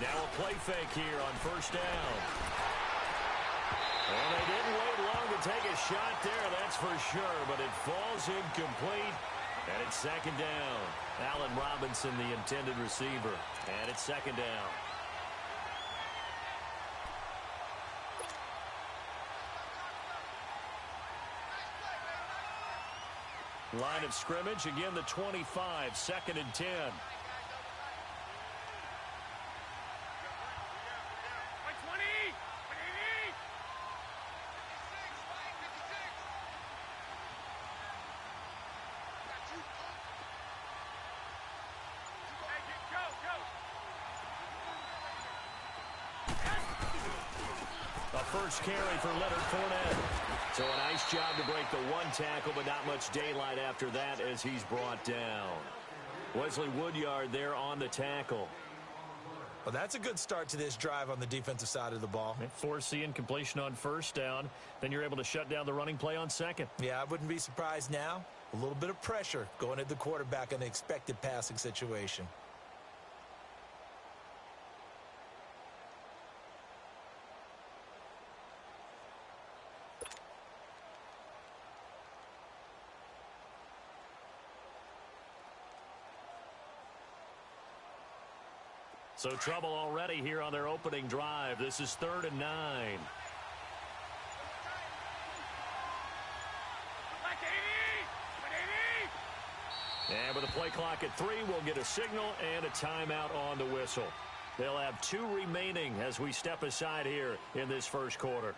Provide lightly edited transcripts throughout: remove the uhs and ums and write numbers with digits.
Now a play fake here on first down. Well, they didn't wait long to take a shot there, that's for sure, but it falls incomplete, and it's second down. Allen Robinson, the intended receiver, and it's second down. Line of scrimmage, again the 25, second and 10. First carry for Leonard Fournette. So a nice job to break the one tackle, but not much daylight after that as he's brought down. Wesley Woodyard there on the tackle. Well, that's a good start to this drive on the defensive side of the ball. Force the incompletion on first down. Then you're able to shut down the running play on second. Yeah, I wouldn't be surprised now. A little bit of pressure going at the quarterback in an expected passing situation. So trouble already here on their opening drive. This is 3rd and 9. And with a play clock at 3, we'll get a signal and a timeout on the whistle. They'll have 2 remaining as we step aside here in this first quarter.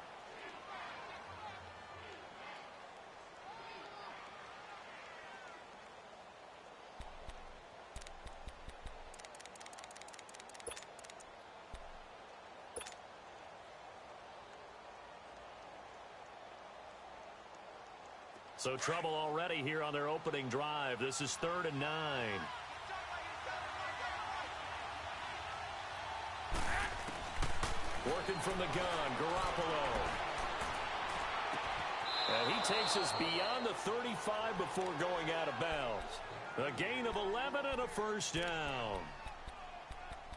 So trouble already here on their opening drive. This is 3rd and 9. Working from the gun, Garoppolo. And he takes us beyond the 35 before going out of bounds. A gain of 11 and a first down.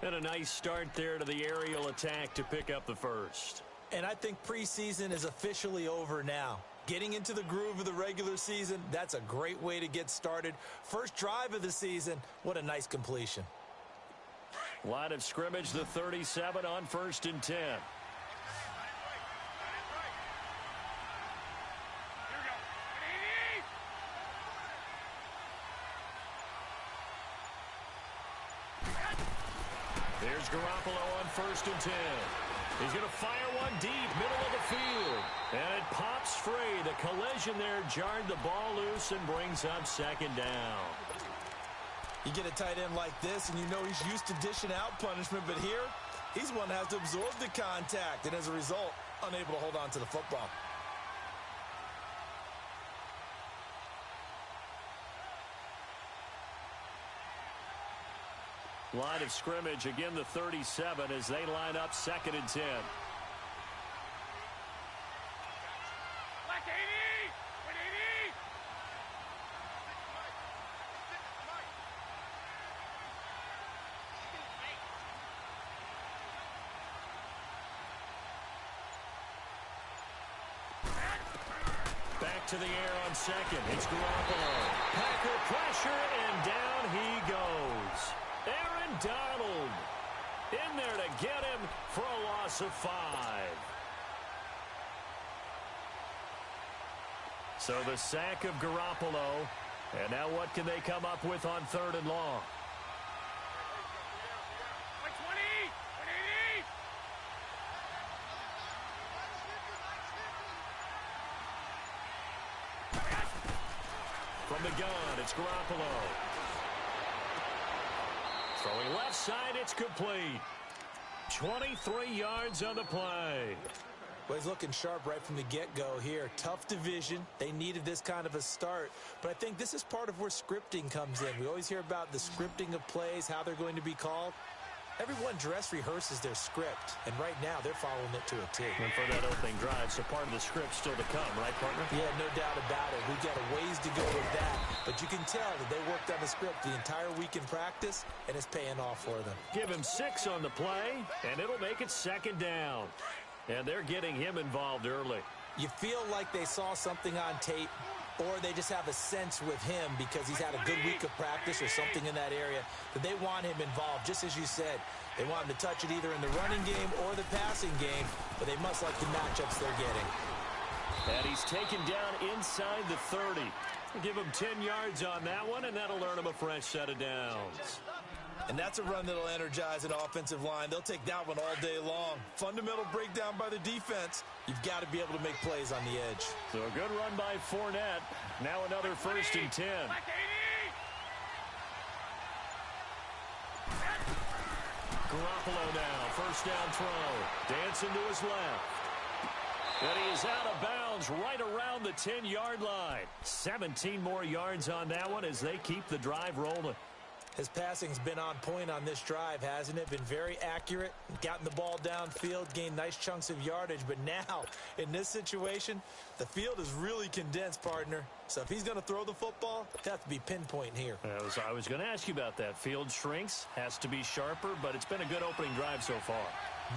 And a nice start there to the aerial attack to pick up the first. And I think preseason is officially over now. Getting into the groove of the regular season, that's a great way to get started. First drive of the season, what a nice completion. Line of scrimmage, the 37 on 1st and 10. Here's Garoppolo on 1st and 10. He's going to fire one deep, middle of the field. And it pops free. The collision there jarred the ball loose and brings up second down. You get a tight end like this, and you know he's used to dishing out punishment, but here, he's one that has to absorb the contact, and as a result, unable to hold on to the football. Line of scrimmage, again the 37 as they line up 2nd and 10. Back to the air on second. It's Garoppolo. Packer pressure, and down he goes. Aaron Donald in there to get him for a loss of 5. So the sack of Garoppolo. And now what can they come up with on 3rd and long? From the gun, it's Garoppolo. Throwing left side, it's complete. 23 yards on the play. Well, he's looking sharp right from the get-go here. Tough division. They needed this kind of a start. But I think this is part of where scripting comes in. We always hear about the scripting of plays, how they're going to be called. Everyone dress rehearses their script, and right now they're following it to a T. And for that opening drive, so part of the script still to come, right, partner? Yeah, no doubt about it. We've got a ways to go with that, but you can tell that they worked on the script the entire week in practice, and it's paying off for them. Give him 6 on the play, and it'll make it 2nd down. And they're getting him involved early. You feel like they saw something on tape, or they just have a sense with him because he's had a good week of practice or something in that area that they want him involved. Just as you said, they want him to touch it either in the running game or the passing game, but they must like the matchups they're getting. And he's taken down inside the 30. Give him 10 yards on that one, and that'll earn him a fresh set of downs. And that's a run that'll energize an offensive line. They'll take that one all day long. Fundamental breakdown by the defense. You've got to be able to make plays on the edge. So a good run by Fournette. Now another 1st and 10. Garoppolo now, 1st down throw. Dancing to his left. And he is out of bounds right around the 10-yard line. 17 more yards on that one as they keep the drive rolling. His passing's been on point on this drive, hasn't it? Been very accurate, gotten the ball downfield, gained nice chunks of yardage. But now, in this situation, the field is really condensed, partner. So if he's going to throw the football, it has to be pinpoint here. I was going to ask you about that. Field shrinks, has to be sharper, but it's been a good opening drive so far.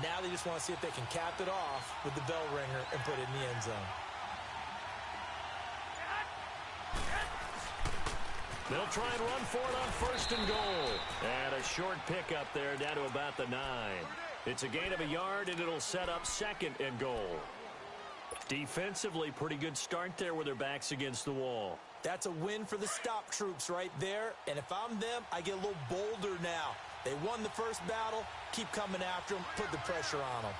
Now they just want to see if they can cap it off with the bell ringer and put it in the end zone. They'll try and run for it on 1st and goal. And a short pickup there down to about the 9. It's a gain of a yard, and it'll set up 2nd and goal. Defensively, pretty good start there with their backs against the wall. That's a win for the stop troops right there. And if I'm them, I get a little bolder now. They won the first battle. Keep coming after them. Put the pressure on them.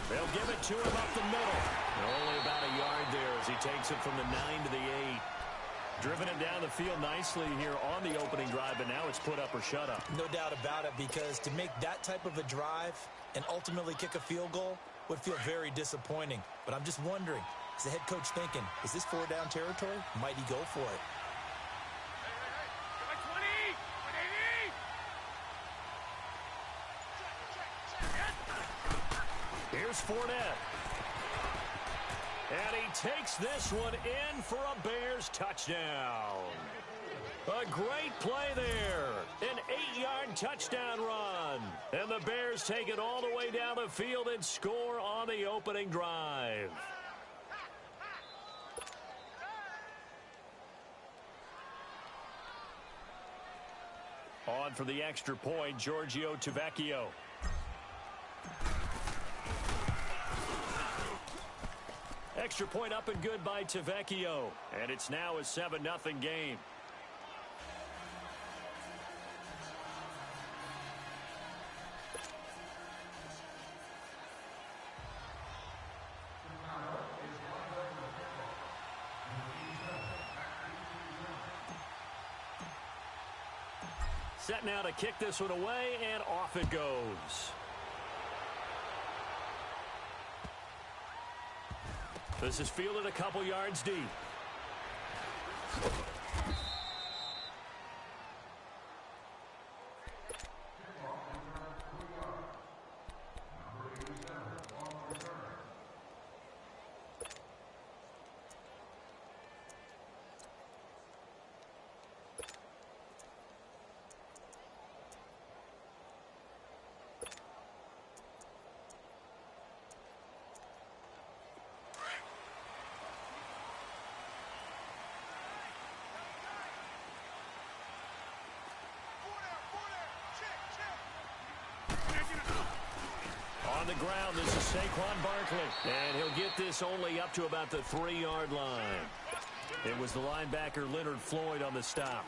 They'll give it to him up the middle. Only about a yard there as he takes it from the 9 to the 8. Driven it down the field nicely here on the opening drive, but now it's put up or shut up. No doubt about it, because to make that type of a drive and ultimately kick a field goal would feel very disappointing. But I'm just wondering, is the head coach thinking, is this 4-down territory? Might he go for it? Here's Fournette. And he takes this one in for a Bears touchdown. A great play there. An 8-yard touchdown run. And the Bears take it all the way down the field and score on the opening drive. On for the extra point, Giorgio Tavecchio. Extra point up and good by Tavecchio. And it's now a 7-0 game. Set now to kick this one away, and off it goes. This is fielded a couple yards deep. On the ground, this is Saquon Barkley. And he'll get this only up to about the 3-yard line. It was the linebacker Leonard Floyd on the stop.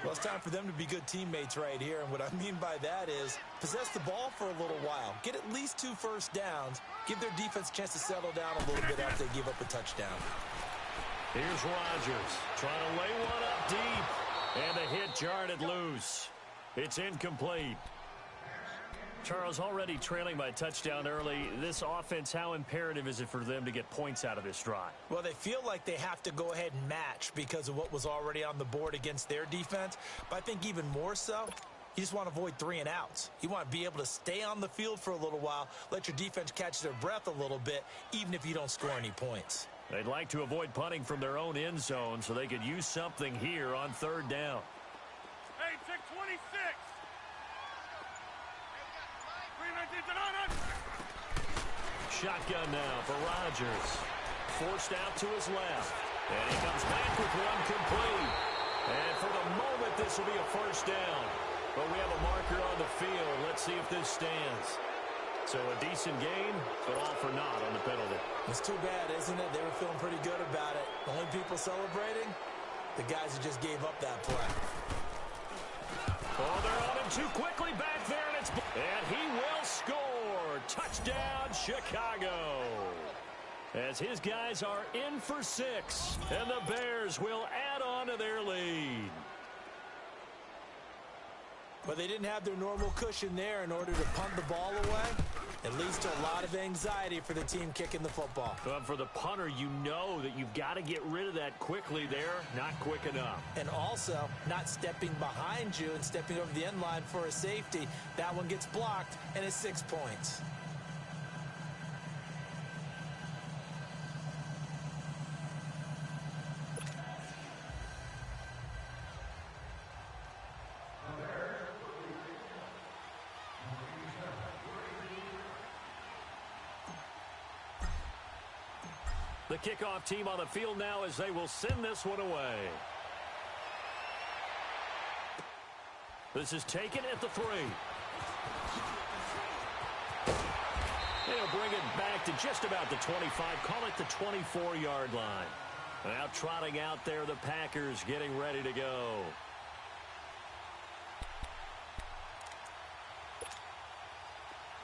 Well, it's time for them to be good teammates right here. And what I mean by that is possess the ball for a little while. Get at least 2 first downs. Give their defense a chance to settle down a little bit after they give up a touchdown. Here's Rodgers trying to lay one up deep. And the hit jarred it loose. It's incomplete. Charles, already trailing by a touchdown early. This offense, how imperative is it for them to get points out of this drive? Well, they feel like they have to go ahead and match because of what was already on the board against their defense. But I think even more so, you just want to avoid 3 and outs. You want to be able to stay on the field for a little while, let your defense catch their breath a little bit, even if you don't score any points. They'd like to avoid punting from their own end zone so they could use something here on 3rd down. Hey, check 26. Shotgun now for Rodgers. Forced out to his left. And he comes back with one complete. And for the moment, this will be a 1st down. But we have a marker on the field. Let's see if this stands. So a decent gain, but all for naught on the penalty. It's too bad, isn't it? They were feeling pretty good about it. The only people celebrating, the guys who just gave up that play. Oh, they're on him too quickly back there, and he will score. Touchdown, Chicago. As his guys are in for 6, and the Bears will add on to their lead. But they didn't have their normal cushion there in order to punt the ball away. It leads to a lot of anxiety for the team kicking the football. But for the punter, you know that you've got to get rid of that quickly there. Not quick enough. And also, not stepping behind you and stepping over the end line for a safety. That one gets blocked, and it's 6 points. The kickoff team on the field now as they will send this one away. This is taken at the 3. They'll bring it back to just about the 25. Call it the 24-yard line. Now trotting out there, the Packers getting ready to go.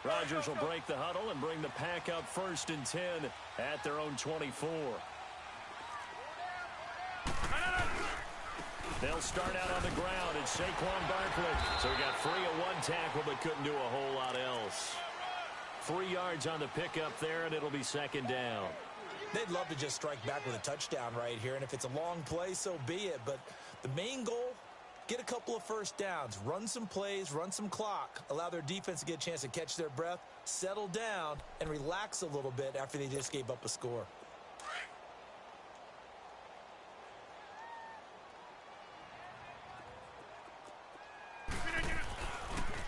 Rodgers will break the huddle and bring the Pack up 1st and 10 at their own 24. They'll start out on the ground. It's Saquon Barkley. So he got free of 1 tackle but couldn't do a whole lot else. 3 yards on the pickup there, and it'll be 2nd down. They'd love to just strike back with a touchdown right here, and if it's a long play, so be it. But the main goal, get a couple of 1st downs, run some plays, run some clock, allow their defense to get a chance to catch their breath, settle down, and relax a little bit after they just gave up a score.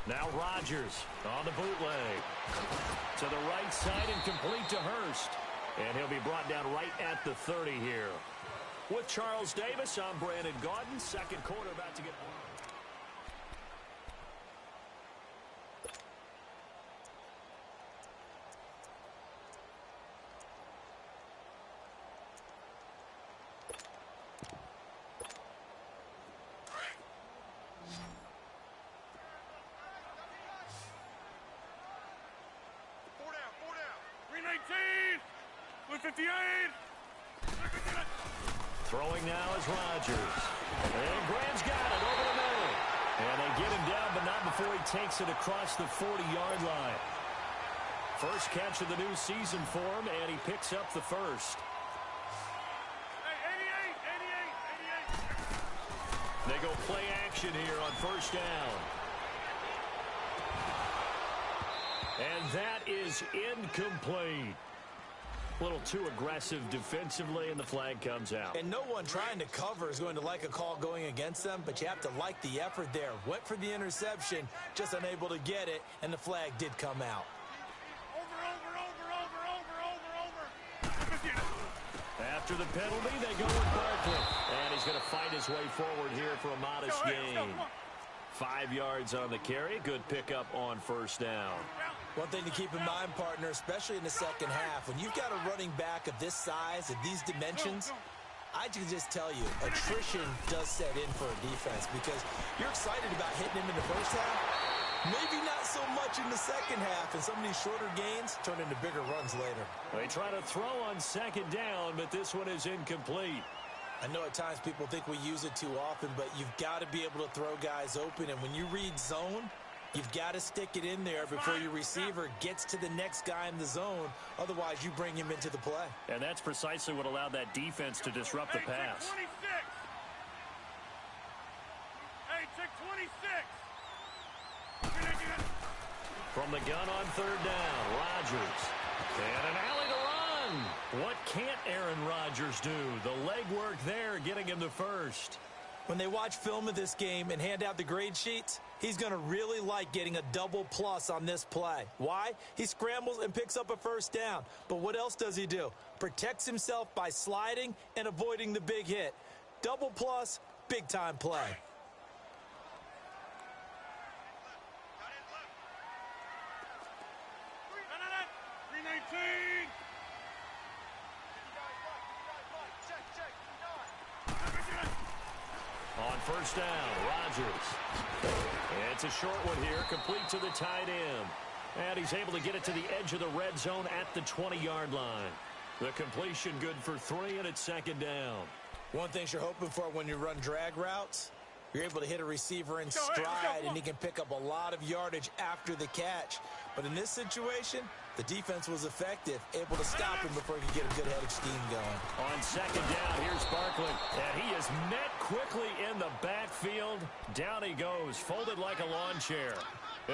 Now Rodgers on the bootleg. To the right side and complete to Hurst. And he'll be brought down right at the 30 here. With Charles Davis, I'm Brandon Gaudin. 2nd quarter about to get... Throwing now is Rodgers. And Graham's got it over the middle. And they get him down, but not before he takes it across the 40-yard line. First catch of the new season for him, and he picks up the 1st. Hey, 88. They go play action here on 1st down. And that is incomplete. A little too aggressive defensively, and the flag comes out. And no one trying to cover is going to like a call going against them, but you have to like the effort there. Went for the interception, just unable to get it, and the flag did come out. After the penalty, they go with Barkley. And he's going to fight his way forward here for a modest gain. 5 yards on the carry. Good pickup on 1st down. One thing to keep in mind, partner, especially in the second half, when you've got a running back of this size, of these dimensions, I can just tell you, attrition does set in for a defense because you're excited about hitting him in the first half. Maybe not so much in the second half, and some of these shorter gains turn into bigger runs later. They try to throw on 2nd down, but this one is incomplete. I know at times people think we use it too often, but you've got to be able to throw guys open, and when you read zone, You've got to stick it in there before your receiver gets to the next guy in the zone. Otherwise, you bring him into the play. And that's precisely what allowed that defense to disrupt the pass. 26. Hey, check 26. From the gun on third down, Rodgers. And an alley to run. What can't Aaron Rodgers do? The legwork there getting him the first. When they watch film of this game and hand out the grade sheets, he's going to really like getting a double plus on this play. Why? He scrambles and picks up a first down. But what else does he do? Protects himself by sliding and avoiding the big hit. Double plus, big-time play. On first down, Rodgers. It's a short one here, complete to the tight end. And he's able to get it to the edge of the red zone at the 20-yard line. The completion good for 3, and it's second down. One thing you're hoping for when you run drag routes, you're able to hit a receiver in stride, and he can pick up a lot of yardage after the catch. But in this situation, the defense was effective, able to stop him before he could get a good head of steam going. On second down, here's Barkley. And he is met quickly in the backfield. Down he goes, folded like a lawn chair.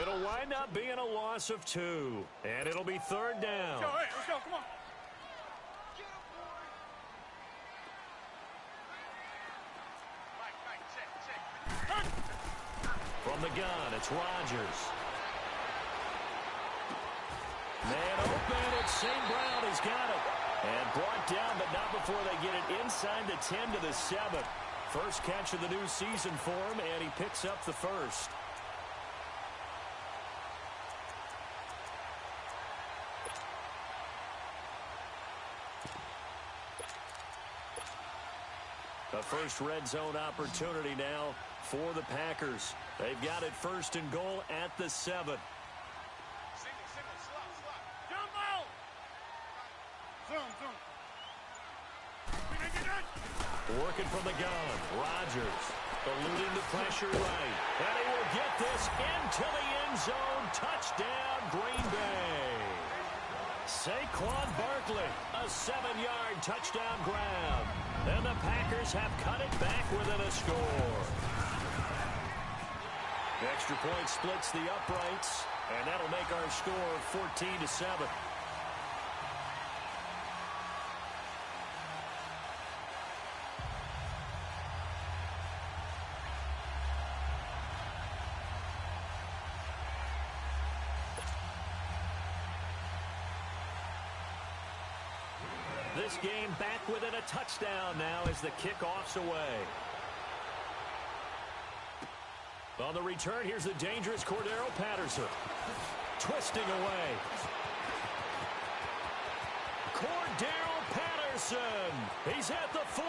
It'll wind up being a loss of 2. And it'll be third down. Let's go, come on. From the gun, it's Rodgers. Man open, it's St. Brown. He's got it. And brought down, but not before they get it inside the 10 to the 7. First catch of the new season for him, and he picks up the first. A first red zone opportunity now for the Packers. They've got it first and goal at the 7. Working from the gun, Rodgers eluding the pressure right. And he will get this into the end zone. Touchdown, Green Bay. Saquon Barkley, a 7-yard touchdown grab. And the Packers have cut it back within a score. The extra point splits the uprights, and that'll make our score 14-7. This game back within a touchdown now as the kickoff's away. On the return, here's the dangerous Cordero Patterson. Twisting away. Cordero Patterson. He's at the 40,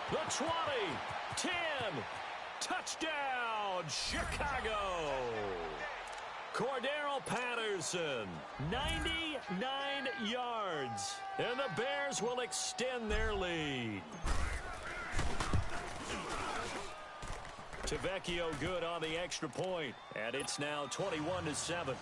the 20, 10. Touchdown, Chicago. Cordero Patterson, 99 yards. And the Bears will extend their lead. Tavecchio good on the extra point, and it's now 21-7.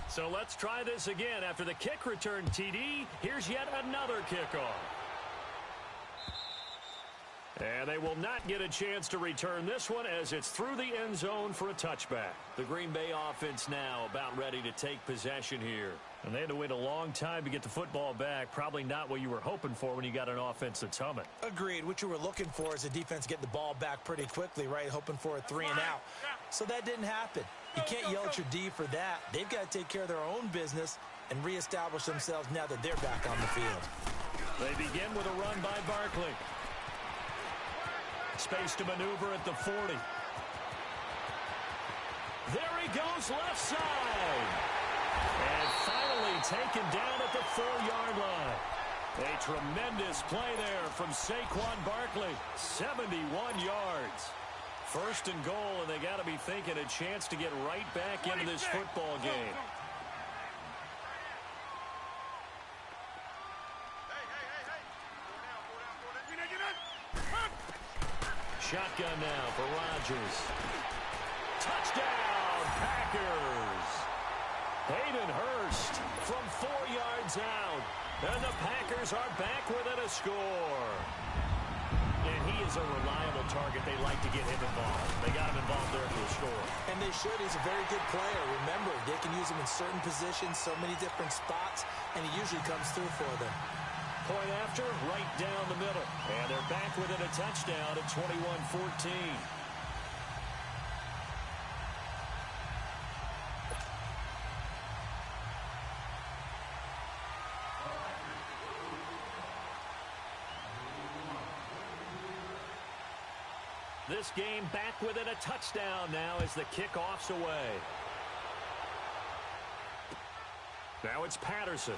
So let's try this again. After the kick return TD, here's yet another kickoff. And they will not get a chance to return this one as it's through the end zone for a touchback. The Green Bay offense now about ready to take possession here. And they had to wait a long time to get the football back. Probably not what you were hoping for when you got an offense that's humming. Agreed. What you were looking for is a defense getting the ball back pretty quickly, right? Hoping for a 3 and out. So that didn't happen. You can't yell at your D for that. They've got to take care of their own business and reestablish themselves now that they're back on the field. They begin with a run by Barkley. Space to maneuver at the 40. There he goes, left side. And finally taken down at the 4-yard line. A tremendous play there from Saquon Barkley. 71 yards. First and goal, and they got to be thinking a chance to get right back into this football game. Shotgun now for Rodgers. Touchdown, Packers. Hayden Hurst from 4 yards out. And the Packers are back within a score. And he is a reliable target. They like to get him involved. They got him involved there for the score. And they should. He's a very good player. Remember, they can use him in certain positions, so many different spots, and he usually comes through for them. Point after, right down the middle. And they're back within a touchdown at 21-14. This game back within a touchdown now as the kickoff's away. Now it's Patterson.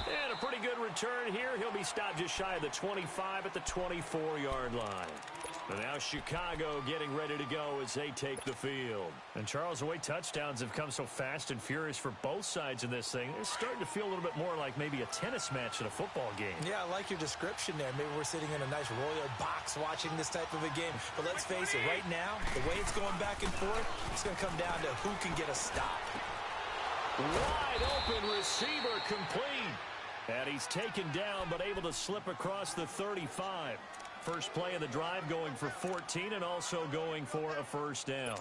And a pretty good return here. He'll be stopped just shy of the 25 at the 24-yard line. And now Chicago getting ready to go as they take the field. And Charles, the way touchdowns have come so fast and furious for both sides in this thing, it's starting to feel a little bit more like maybe a tennis match in a football game. Yeah, I like your description there. Maybe we're sitting in a nice royal box watching this type of a game. But let's face it, right now, the way it's going back and forth, it's going to come down to who can get a stop. Wide open receiver complete. And he's taken down but able to slip across the 35. First play of the drive going for 14 and also going for a first down.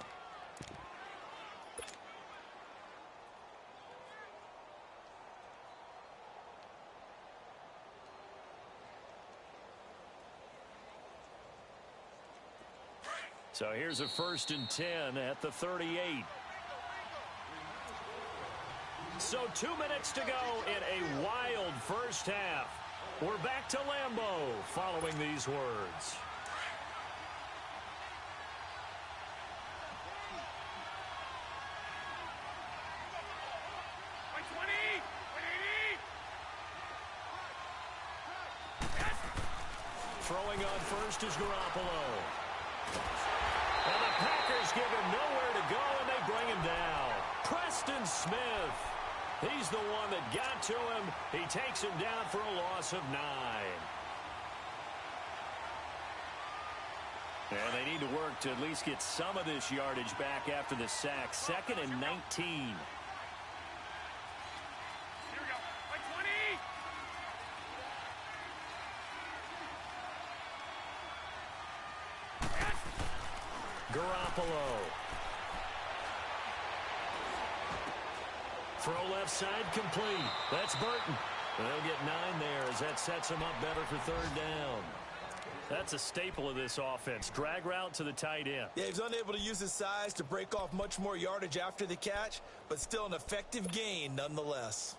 So here's a 1st and 10 at the 38. So 2 minutes to go in a wild first half. We're back to Lambeau following these words. Throwing on first is Garoppolo. And the Packers give him nowhere to go, and they bring him down. Preston Smith. He's the one that got to him. He takes him down for a loss of 9. And they need to work to at least get some of this yardage back after the sack. 2nd and 19. Here we go. By 20. Garoppolo. Throw left side complete. That's Burton. They'll get 9 there as that sets him up better for 3rd down. That's a staple of this offense. Drag route to the tight end. Yeah, he's unable to use his size to break off much more yardage after the catch, but still an effective gain nonetheless.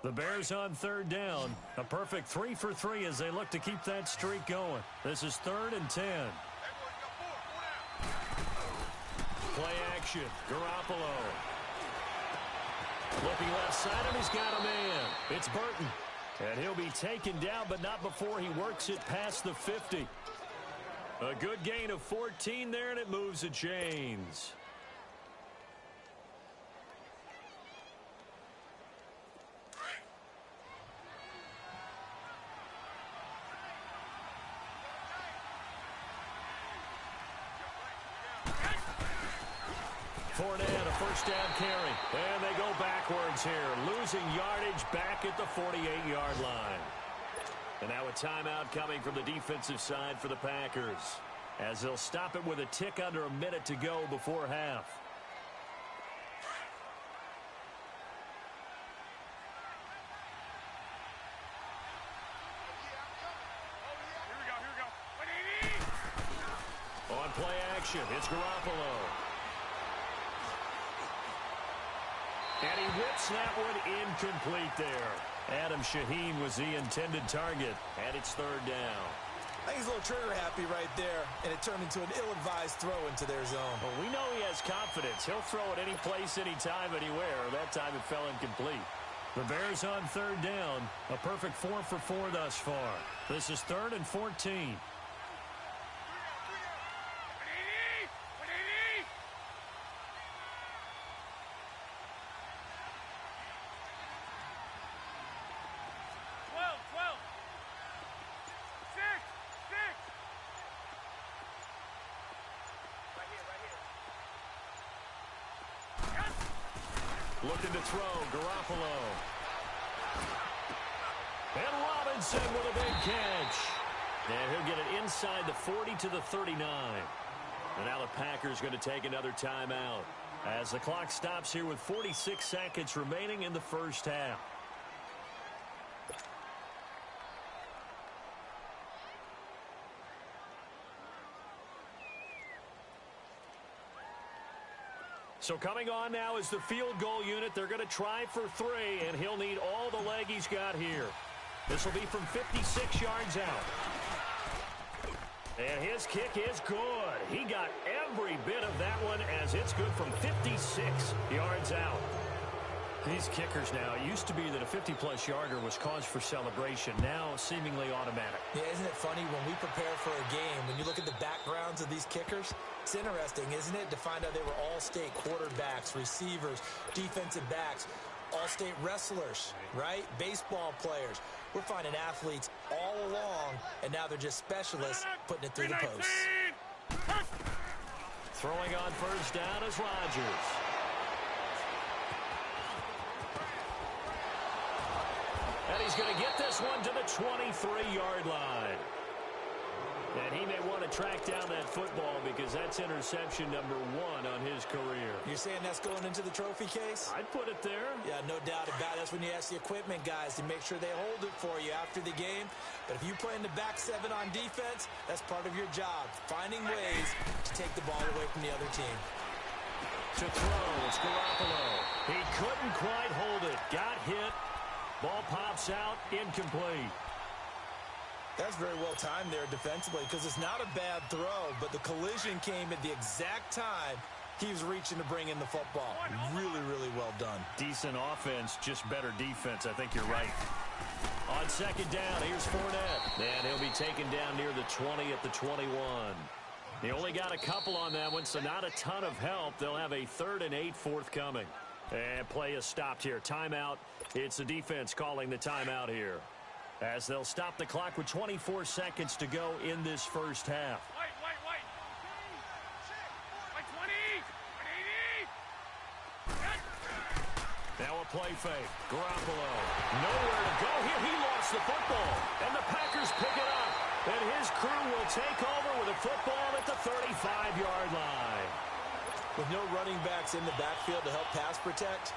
The Bears on 3rd down. A perfect 3 for 3 as they look to keep that streak going. This is 3rd and 10. Play action. Garoppolo. Looking left side, and he's got a man. It's Burton. And he'll be taken down, but not before he works it past the 50. A good gain of 14 there, and it moves the chains. Fournette, a first down carry. And they go backwards here, losing yardage back at the 48-yard line. And now a timeout coming from the defensive side for the Packers, as they'll stop it with a tick under a minute to go before half. Here we go. On play action, it's Garoppolo. And he whips that one incomplete there. Adam Shaheen was the intended target, and it's 3rd down. I think he's a little trigger happy right there, and it turned into an ill-advised throw into their zone. Well, we know he has confidence. He'll throw it any place, anytime, anywhere. That time it fell incomplete. The Bears on third down. A perfect 4 for 4 thus far. This is 3rd and 14. Looking to throw, Garoppolo. And Robinson with a big catch. And he'll get it inside the 40 to the 39. And now the Packers going to take another timeout as the clock stops here with 46 seconds remaining in the first half. So coming on now is the field goal unit. They're going to try for 3, and he'll need all the leg he's got here. This will be from 56 yards out. And his kick is good. He got every bit of that one as it's good from 56 yards out. These kickers now, it used to be that a 50-plus yarder was cause for celebration. Now seemingly automatic. Yeah, isn't it funny when we prepare for a game, when you look at the backgrounds of these kickers, it's interesting, isn't it, to find out they were all-state quarterbacks, receivers, defensive backs, all-state wrestlers, right? Baseball players. We're finding athletes all along, and now they're just specialists putting it through the posts. Throwing on first down is Rodgers. And he's going to get this one to the 23-yard line. And he may want to track down that football because that's interception number 1 on his career. You're saying that's going into the trophy case? I'd put it there. Yeah, no doubt about it. That's when you ask the equipment guys to make sure they hold it for you after the game. But if you play in the back 7 on defense, that's part of your job, finding ways to take the ball away from the other team. To throw, it's Garoppolo. He couldn't quite hold it. Got hit. Ball pops out, incomplete. That's very well timed there defensively because it's not a bad throw, but the collision came at the exact time he was reaching to bring in the football. Really, really well done. Decent offense, just better defense. I think you're right. On second down, here's Fournette. And he'll be taken down near the 20 at the 21. They only got a couple on that one, so not a ton of help. They'll have a 3rd and 8 forthcoming. And play is stopped here. Timeout. It's the defense calling the timeout here, as they'll stop the clock with 24 seconds to go in this first half. Wait. 20. Now a play fake. Garoppolo. Nowhere to go here. He lost the football. And the Packers pick it up. And his crew will take over with a football at the 35-yard line. With no running backs in the backfield to help pass protect,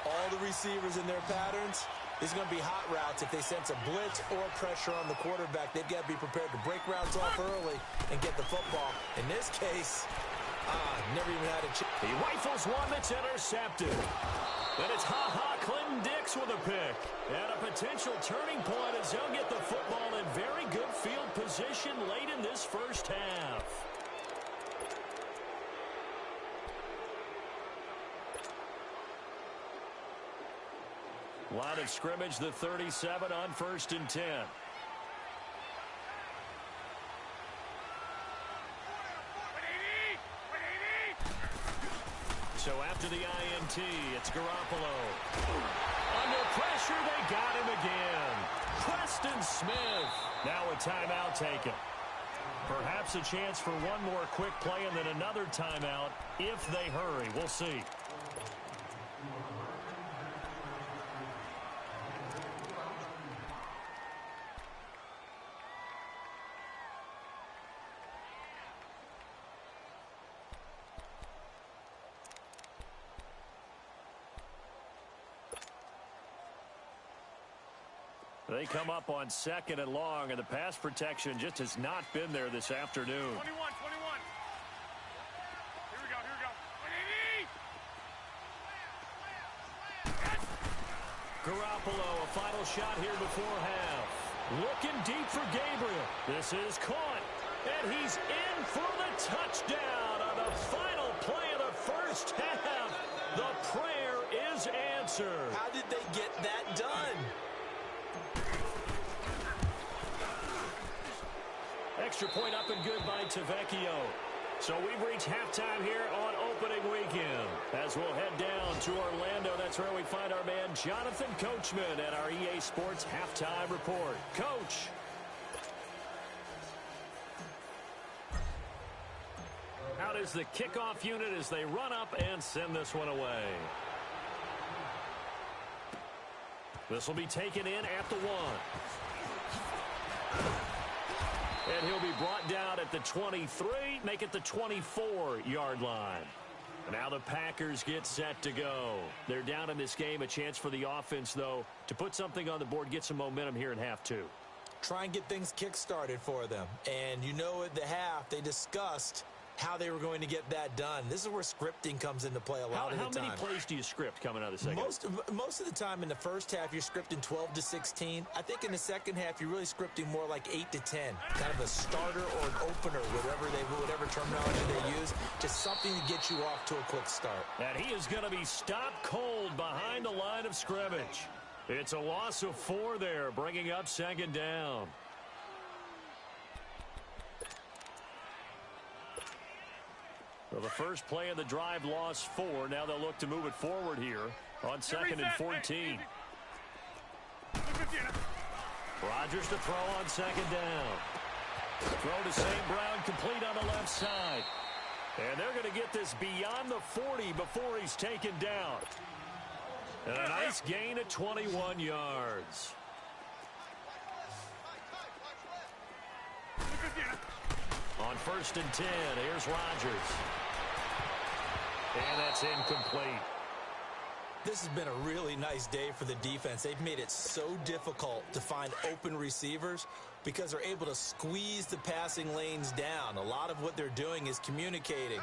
all the receivers in their patterns, there's going to be hot routes. If they sense a blitz or pressure on the quarterback, they've got to be prepared to break routes off early and get the football. In this case, never even had a chance. He rifles one that's intercepted. And it's Clinton Dix with a pick. And a potential turning point as he'll get the football in very good field position late in this first half. Line of scrimmage, the 37 on 1st and 10. So after the INT, it's Garoppolo. Under pressure, they got him again. Preston Smith. Now a timeout taken. Perhaps a chance for one more quick play and then another timeout if they hurry. We'll see. They come up on 2nd and long, and the pass protection just has not been there this afternoon. 21. Here we go. Garoppolo, a final shot here before half. Looking deep for Gabriel. This is caught. And he's in for the touchdown on the final play of the first half. The prayer is answered. How did they get that done? Extra point up and good by Tavecchio. So we've reached halftime here on opening weekend. As we'll head down to Orlando, that's where we find our man Jonathan Coachman at our EA Sports Halftime Report. Coach. Out is the kickoff unit as they run up and send this one away. This will be taken in at the 1. And he'll be brought down at the 23, make it the 24-yard line. Now the Packers get set to go. They're down in this game. A chance for the offense, though, to put something on the board, get some momentum here in half 2. Try and get things kick-started for them. And you know at the half, they discussed how they were going to get that done. This is where scripting comes into play a lot of the time. How many plays do you script coming out of the second? Most of the time in the first half, you're scripting 12 to 16. I think in the second half, you're really scripting more like 8 to 10. Kind of a starter or an opener, whatever terminology they use. Just something to get you off to a quick start. And he is going to be stopped cold behind the line of scrimmage. It's a loss of 4 there, bringing up second down. Well, the first play of the drive lost 4. Now they'll look to move it forward here on 2nd and 14. Rodgers to throw on 2nd down. Throw to St. Brown, complete on the left side. And they're going to get this beyond the 40 before he's taken down. And a nice gain of 21 yards. On 1st and 10, here's Rodgers. And that's incomplete. This has been a really nice day for the defense. They've made it so difficult to find open receivers because they're able to squeeze the passing lanes down. A lot of what they're doing is communicating.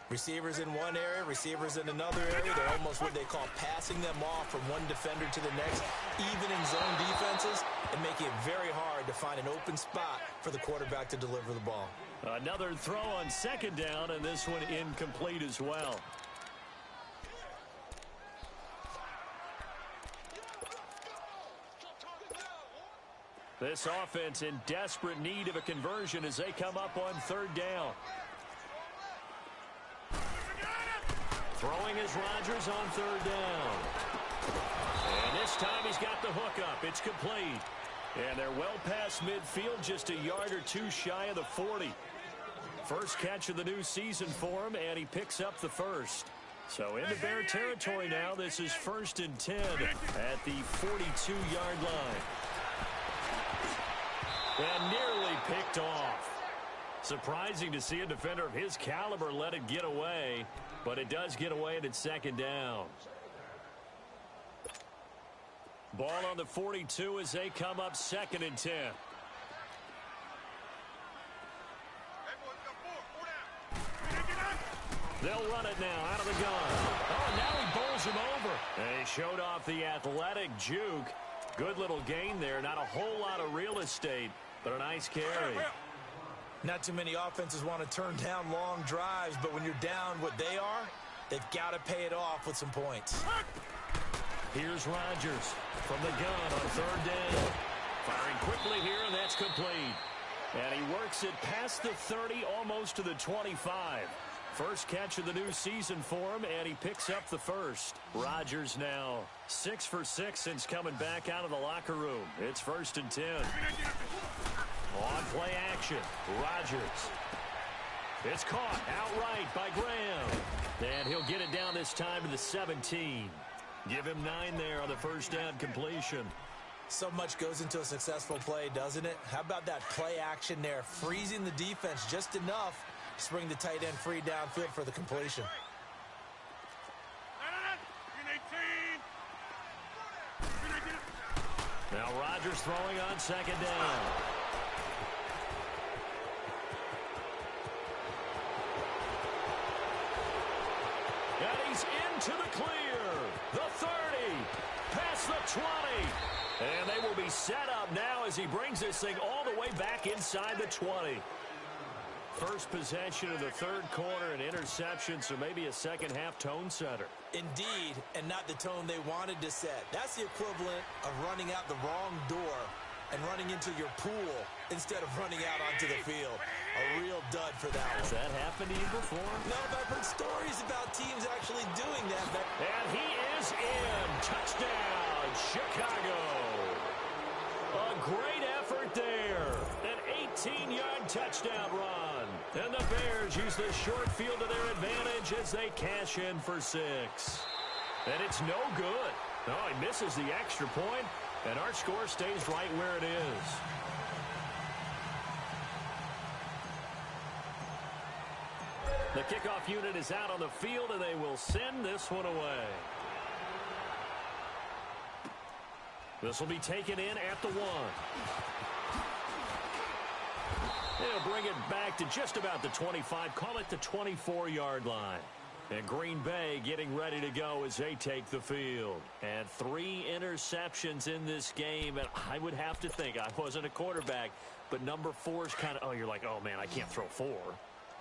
Receivers in one area, receivers in another area. They're almost what they call passing them off from one defender to the next, even in zone defenses, and making it very hard to find an open spot for the quarterback to deliver the ball. Another throw on 2nd down, and this one incomplete as well. This offense in desperate need of a conversion as they come up on 3rd down. Throwing is Rodgers on 3rd down. And this time he's got the hook up. It's complete. And they're well past midfield, just a yard or 2 shy of the 40. First catch of the new season for him, and he picks up the first. So into Bear territory now. This is 1st and 10 at the 42-yard line. And nearly picked off. Surprising to see a defender of his caliber let it get away, but it does get away and it's 2nd down. Ball on the 42 as they come up 2nd and 10. They'll run it now out of the gun. Oh, now he bowls him over. And he showed off the athletic juke. Good little gain there. Not a whole lot of real estate, but a nice carry. Not too many offenses want to turn down long drives, but when you're down what they are, they've got to pay it off with some points. Here's Rodgers from the gun on 3rd down. Firing quickly here, and that's complete. And he works it past the 30, almost to the 25. First catch of the new season for him, and he picks up the first. Rodgers now 6 for 6 since coming back out of the locker room. It's 1st and 10. On play action, Rodgers. It's caught outright by Graham. And he'll get it down this time to the 17. Give him 9 there on the first down completion. So much goes into a successful play, doesn't it? How about that play action there, freezing the defense just enough to bring the tight end free downfield for the completion. Now Rodgers throwing on 2nd down. And he's is into the clear. The 30, past the 20. And they will be set up now as he brings this thing all the way back inside the 20. First possession of the third quarter, an interception, so maybe a second-half tone setter. Indeed, and not the tone they wanted to set. That's the equivalent of running out the wrong door and running into your pool instead of running out onto the field. A real dud for that one. Has that happened to you before? No, but I've heard stories about teams actually doing that. And he is in. Touchdown, Chicago. A great effort there. An 18-yard touchdown run. And the Bears use the short field to their advantage as they cash in for 6. And it's no good. No, he misses the extra point, and our score stays right where it is. The kickoff unit is out on the field, and they will send this one away. This will be taken in at the 1. They'll bring it back to just about the 25, call it the 24-yard line. And Green Bay getting ready to go as they take the field. And 3 interceptions in this game, and I would have to think, I wasn't a quarterback, but number 4 is kind of, oh, you're like, oh, man, I can't throw 4.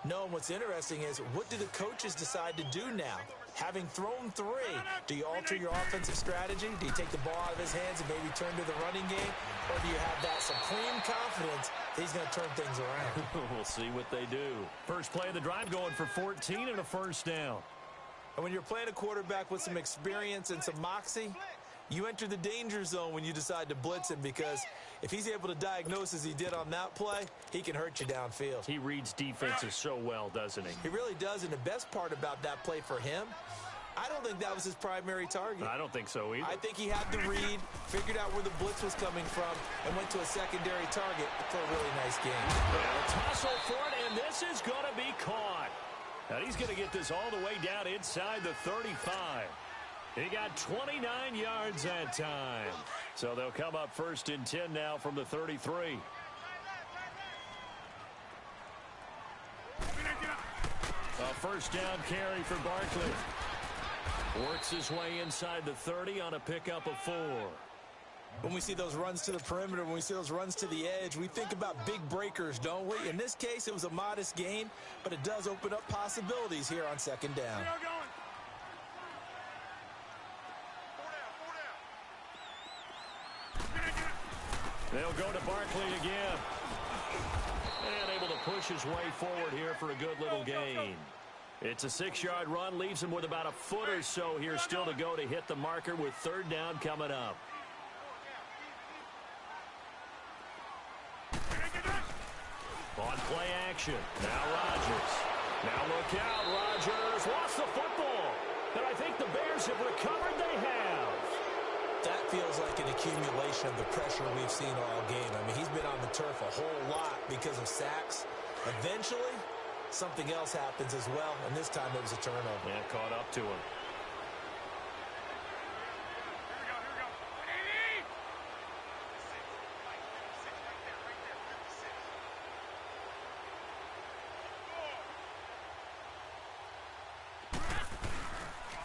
No, and what's interesting is, what do the coaches decide to do now? Having thrown 3, do you alter your offensive strategy? Do you take the ball out of his hands and maybe turn to the running game? Or do you have that supreme confidence that he's going to turn things around? We'll see what they do. First play of the drive going for 14 and a first down. And when you're playing a quarterback with some experience and some moxie, you enter the danger zone when you decide to blitz him, because if he's able to diagnose as he did on that play, he can hurt you downfield. He reads defenses so well, doesn't he? He really does, and the best part about that play for him, I don't think that was his primary target. I don't think so either. I think he had the read, figured out where the blitz was coming from, and went to a secondary target for a really nice game. A tussle for it, and this is going to be caught. And he's going to get this all the way down inside the 35. He got 29 yards that time. So they'll come up first and 10 now from the 33. A first down carry for Barkley. Works his way inside the 30 on a pickup of 4. When we see those runs to the perimeter, when we see those runs to the edge, we think about big breakers, don't we? In this case, it was a modest gain, but it does open up possibilities here on second down. They'll go to Barkley again. And able to push his way forward here for a good little gain. It's a 6-yard run, leaves him with about a foot or so here still to go to hit the marker with third down coming up. On play action, now Rodgers. Now look out, Rodgers lost the football. And I think the Bears have recovered. They have. That feels like an accumulation of the pressure we've seen all game. I mean, he's been on the turf a whole lot because of sacks. Eventually, something else happens as well, and this time it was a turnover. Yeah, caught up to him.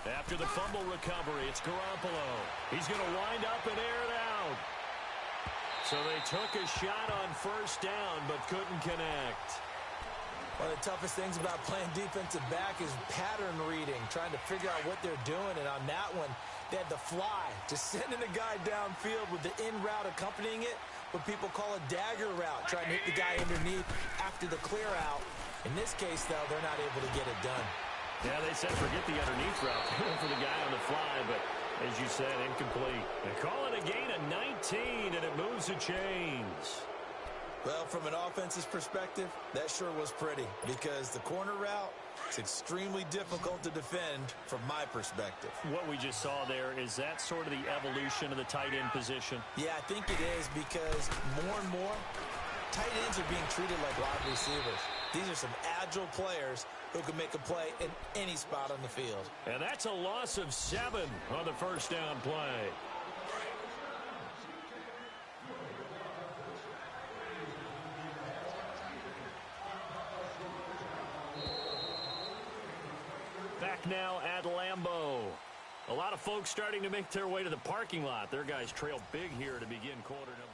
After the fumble recovery, it's Garoppolo. He's going to wind up and air it out. So they took a shot on first down, but couldn't connect. One of the toughest things about playing defensive back is pattern reading, trying to figure out what they're doing. And on that one, they had the fly, just sending a guy downfield with the in route accompanying it, what people call a dagger route, trying to hit the guy underneath after the clear out. In this case, though, they're not able to get it done. Yeah, they said forget the underneath route. They went for the guy on the fly, but as you said, incomplete. They call it a gain of 19, and it moves the chains. Well, from an offense's perspective, that sure was pretty, because the corner route is extremely difficult to defend from my perspective. What we just saw there, is that sort of the evolution of the tight end position? Yeah, I think it is, because more and more, tight ends are being treated like wide receivers. These are some agile players who can make a play in any spot on the field. And that's a loss of 7 on the first down play. Back now at Lambeau A lot of folks starting to make their way to the parking lot. Their guys trail big here to begin quarter number.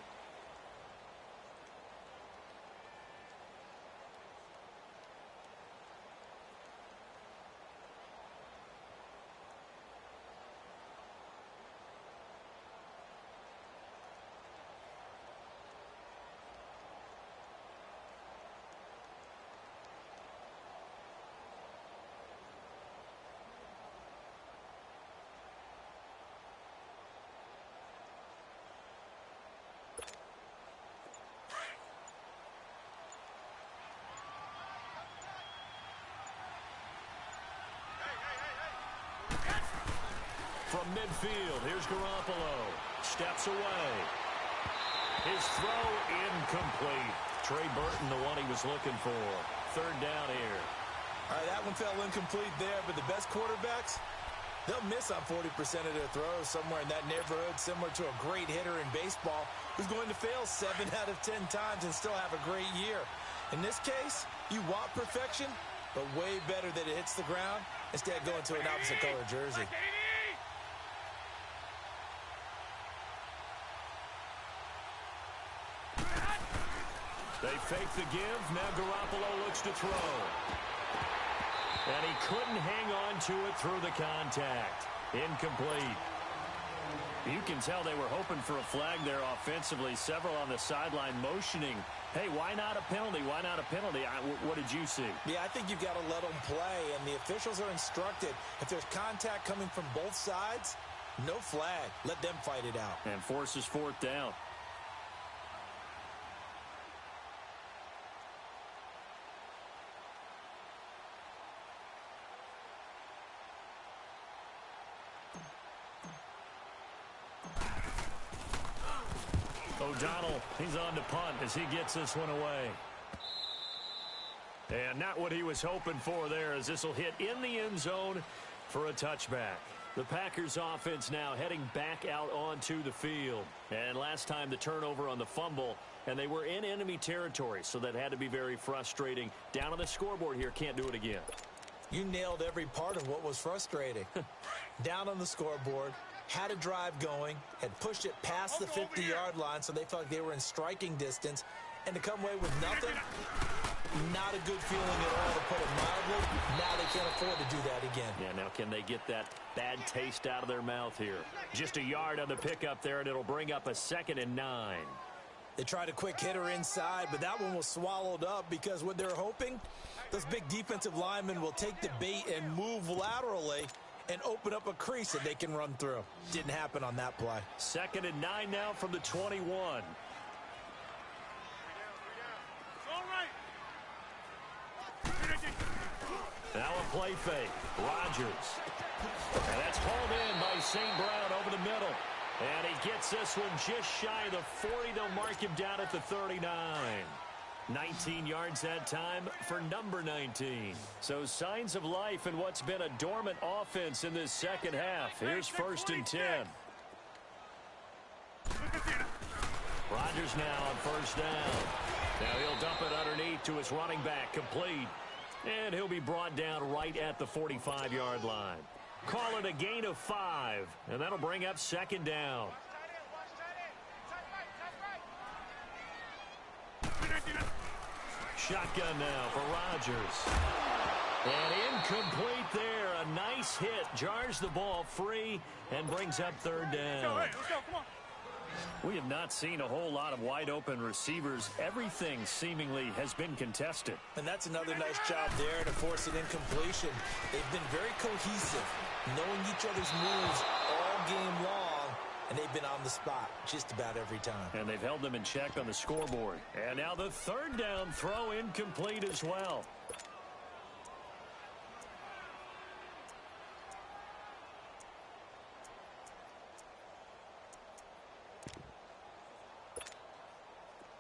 From midfield, here's Garoppolo. Steps away. His throw incomplete. Trey Burton, the one he was looking for. Third down here. All right, that one fell incomplete there, but the best quarterbacks, they'll miss on 40% of their throws somewhere in that neighborhood, similar to a great hitter in baseball who's going to fail 7 out of 10 times and still have a great year. In this case, you want perfection, but way better that it hits the ground instead of going to an opposite color jersey. They fake the give. Now Garoppolo looks to throw. And he couldn't hang on to it through the contact. Incomplete. You can tell they were hoping for a flag there offensively. Several on the sideline motioning. Hey, why not a penalty? Why not a penalty? What did you see? Yeah, I think you've got to let them play, and the officials are instructed. If there's contact coming from both sides, no flag. Let them fight it out. And forces fourth down. O'Donnell, he's on to punt as he gets this one away. And not what he was hoping for there, as this will hit in the end zone for a touchback. The Packers offense now heading back out onto the field. And last time the turnover on the fumble, and they were in enemy territory, so that had to be very frustrating. Down on the scoreboard here, can't do it again. You nailed every part of what was frustrating. Down on the scoreboard, had a drive going, had pushed it past the 50-yard line so they felt like they were in striking distance, and to come away with nothing, not a good feeling at all, to put it mildly. Now they can't afford to do that again. Yeah, now can they get that bad taste out of their mouth here? Just a yard on the pickup there, and it'll bring up a 2nd and 9. They tried a quick hitter inside, but that one was swallowed up because what they're hoping, those big defensive linemen will take the bait and move laterally and open up a crease that they can run through. Didn't happen on that play. 2nd and 9 now from the 21. Now a play fake. Rodgers. And that's hauled in by St. Brown over the middle. And he gets this one just shy of the 40. They'll mark him down at the 39. 19 yards that time for number 19. So signs of life in what's been a dormant offense in this second half. Here's 1st and 10. Rodgers now on 1st down. Now he'll dump it underneath to his running back, complete. And he'll be brought down right at the 45-yard line. Call it a gain of 5, and that'll bring up 2nd down. Shotgun now for Rodgers. And incomplete there. A nice hit. Jars the ball free and brings up 3rd down. Let's go, come on. We have not seen a whole lot of wide-open receivers. Everything seemingly has been contested. And that's another nice job there to force an incompletion. They've been very cohesive, knowing each other's moves all game long, and they've been on the spot just about every time. And they've held them in check on the scoreboard. And now the 3rd down throw incomplete as well.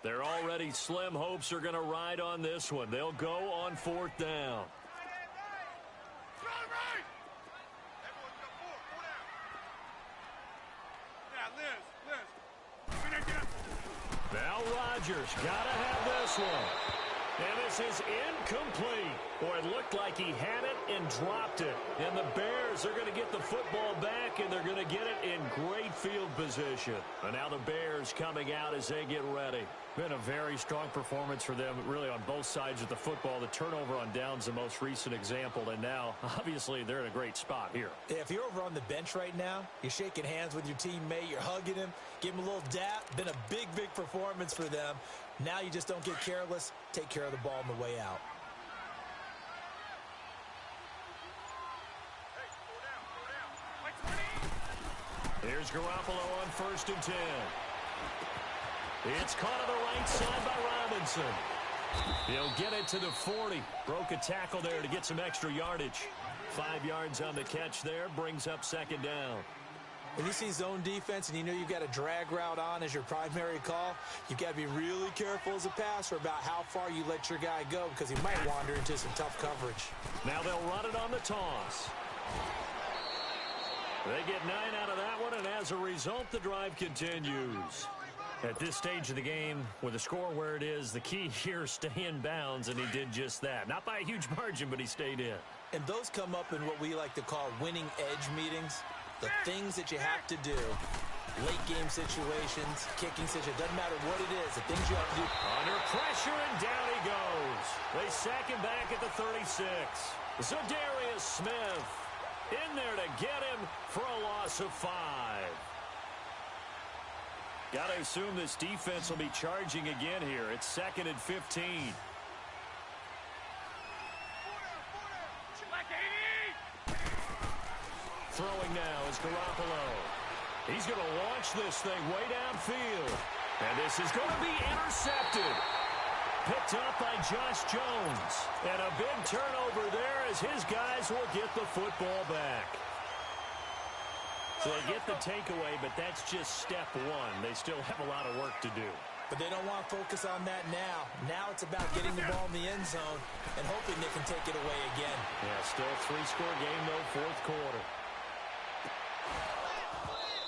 They're already slim hopes are going to ride on this one. They'll go on 4th down. Now Rodgers got to have this one. And this is incomplete. Boy, it looked like he had it and dropped it. And the Bears are going to get the football back, and they're going to get it in great field position. And now the Bears coming out as they get ready. Been a very strong performance for them, really, on both sides of the football. The turnover on downs, the most recent example, and now, obviously, they're in a great spot here. Yeah, if you're over on the bench right now, you're shaking hands with your teammate, you're hugging him, give him a little dap. Been a big, big performance for them. Now you just don't get careless. Take care of the ball on the way out. Here's Garoppolo on 1st and 10. It's caught on the right side by Robinson. He'll get it to the 40. Broke a tackle there to get some extra yardage. 5 yards on the catch there. Brings up 2nd down. When you see zone defense and you know you've got a drag route on as your primary call, you've got to be really careful as a passer about how far you let your guy go because he might wander into some tough coverage. Now they'll run it on the toss. They get 9 out of that one, and as a result, the drive continues. At this stage of the game, with the score where it is, the key here is stay in bounds, and he did just that. Not by a huge margin, but he stayed in. And those come up in what we like to call winning edge meetings. The things that you have to do, late game situations, kicking situations, doesn't matter what it is, the things you have to do. Under pressure, and down he goes. They sack him back at the 36. Zadarius Smith in there to get him for a loss of 5. Got to assume this defense will be charging again here. It's 2nd and 15. Throwing now is Garoppolo. He's going to launch this thing way downfield. And this is going to be intercepted. Picked up by Josh Jones. And a big turnover there as his guys will get the football back. So they get the takeaway, but that's just step 1. They still have a lot of work to do. But they don't want to focus on that now. Now it's about getting the ball in the end zone and hoping they can take it away again. Yeah, still a 3-score game, though, 4th quarter.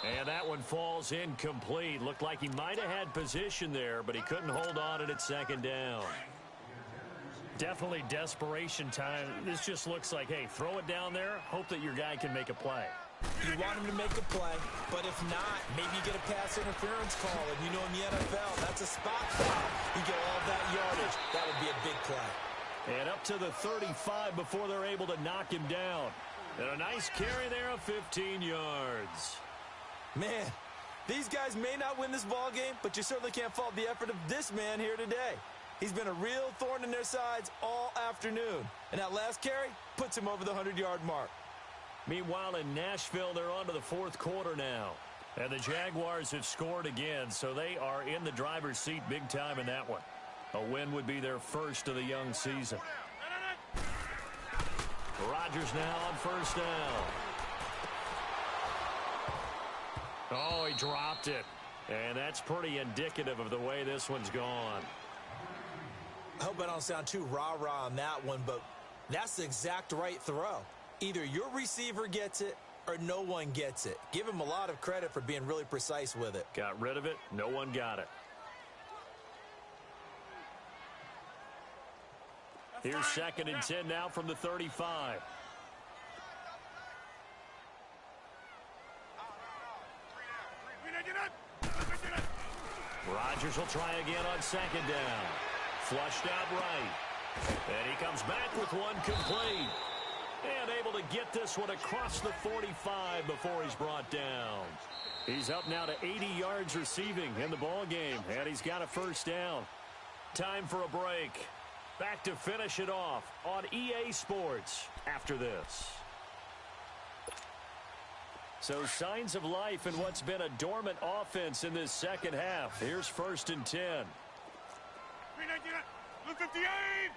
And that one falls incomplete. Looked like he might have had position there, but he couldn't hold on it at 2nd down. Definitely desperation time. This just looks like, hey, throw it down there, hope that your guy can make a play. You want him to make a play, but if not, maybe you get a pass interference call, and you know in the NFL, that's a spot foul. You get all that yardage. That would be a big play. And up to the 35 before they're able to knock him down. And a nice carry there of 15 yards. Man, these guys may not win this ball game, but you certainly can't fault the effort of this man here today. He's been a real thorn in their sides all afternoon. And that last carry puts him over the 100-yard mark. Meanwhile, in Nashville, they're on to the 4th quarter now. And the Jaguars have scored again, so they are in the driver's seat big time in that one. A win would be their first of the young season. Rodgers now on 1st down. Oh, he dropped it. And that's pretty indicative of the way this one's gone. I hope I don't sound too rah-rah on that one, but that's the exact right throw. Either your receiver gets it or no one gets it. Give him a lot of credit for being really precise with it. Got rid of it. No one got it. Here's 2nd and 10 now from the 35. Rodgers will try again on 2nd down. Flushed out right. And he comes back with one complete. And able to get this one across the 45 before he's brought down. He's up now to 80 yards receiving in the ball game, and he's got a 1st down. Time for a break. Back to finish it off on EA Sports after this. So signs of life in what's been a dormant offense in this 2nd half. Here's 1st and 10. 58!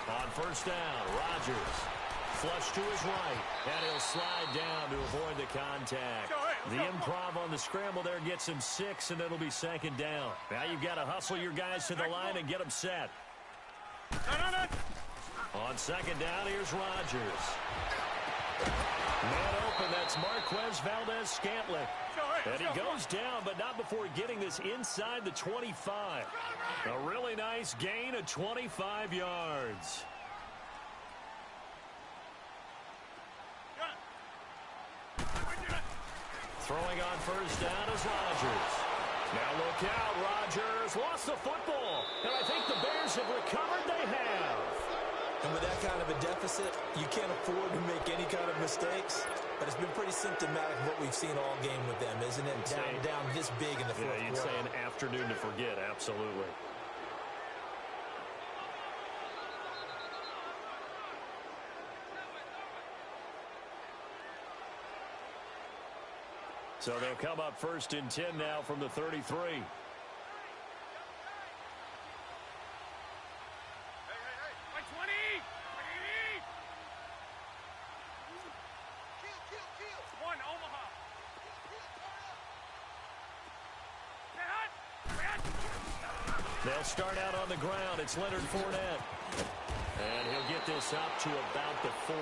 On 1st down, Rodgers flush to his right, and he'll slide down to avoid the contact. The improv on the scramble there gets him 6, and it'll be 2nd down. Now you've got to hustle your guys to the line and get them set. On 2nd down, here's Rodgers. Man open, that's It's Marquez Valdez-Scantling. And he goes down, but not before getting this inside the 25. A really nice gain of 25 yards. Throwing on first down is Rodgers. Now look out, Rodgers lost the football. And I think the Bears have recovered. They have. And with that kind of a deficit, you can't afford to make any kind of mistakes. But it's been pretty symptomatic of what we've seen all game with them, isn't it? Down this big in the fourth quarter. You'd say an afternoon to forget, absolutely. So they'll come up first and 10 now from the 33. They'll start out on the ground. It's Leonard Fournette. And he'll get this up to about the 40.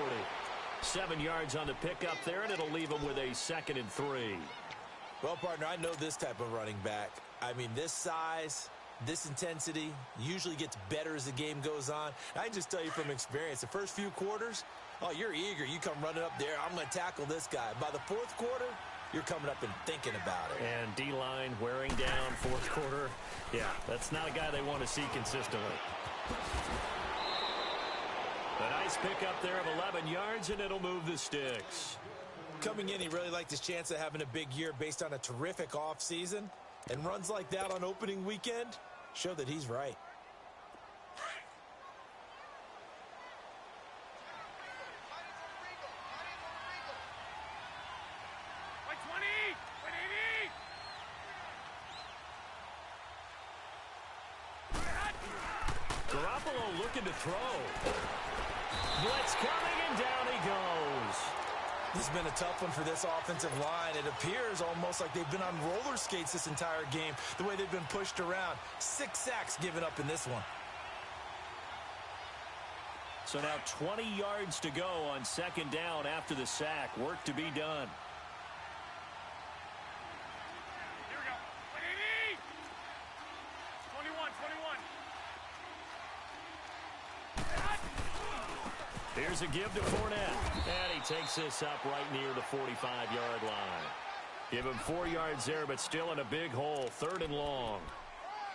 7 yards on the pickup there, and it'll leave him with a 2nd and 3. Well, partner, I know this type of running back. I mean, this size, this intensity usually gets better as the game goes on. I can just tell you from experience, the first few quarters, oh, you're eager. You come running up there. I'm going to tackle this guy. By the fourth quarter, you're coming up and thinking about it. And D-line wearing down fourth quarter. Yeah, that's not a guy they want to see consistently. A nice pickup there of 11 yards, and it'll move the sticks. Coming in, he really liked his chance of having a big year based on a terrific offseason. And runs like that on opening weekend show that he's right. Garoppolo looking to throw. Blitz coming, and down he goes. This has been a tough one for this offensive line. It appears almost like they've been on roller skates this entire game, the way they've been pushed around. 6 sacks given up in this one. So now 20 yards to go on 2nd down after the sack. Work to be done. Here we go. 21. Here's a give to Fournette. And he takes this up right near the 45-yard line. Give him 4 yards there, but still in a big hole. 3rd and long.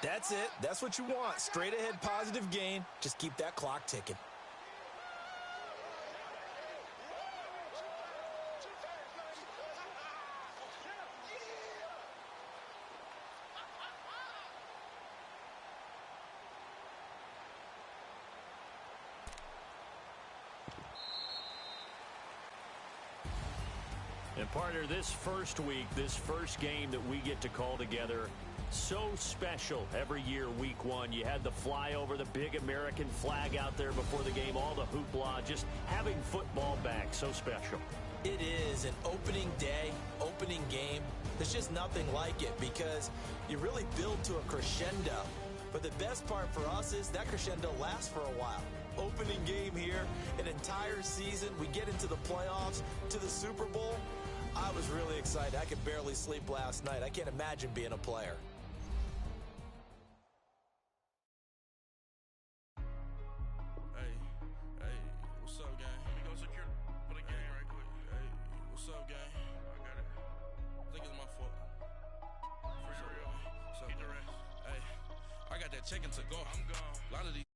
That's it. That's what you want. Straight ahead positive gain. Just keep that clock ticking. And partner, this first week, this first game that we get to call together, so special every year, week 1. You had the flyover, the big American flag out there before the game, all the hoopla, just having football back, so special. It is an opening day, opening game. There's just nothing like it because you really build to a crescendo. But the best part for us is that crescendo lasts for a while. Opening game here, an entire season. We get into the playoffs, to the Super Bowl. I was really excited. I could barely sleep last night. I can't imagine being a player. Hey, what's up, gang? Let me go secure for the game right quick. Hey, what's up, gang? I got it. I think it's my fault. What's up, Keep the rest. Hey, I got that chicken to go. I'm gone. A lot of these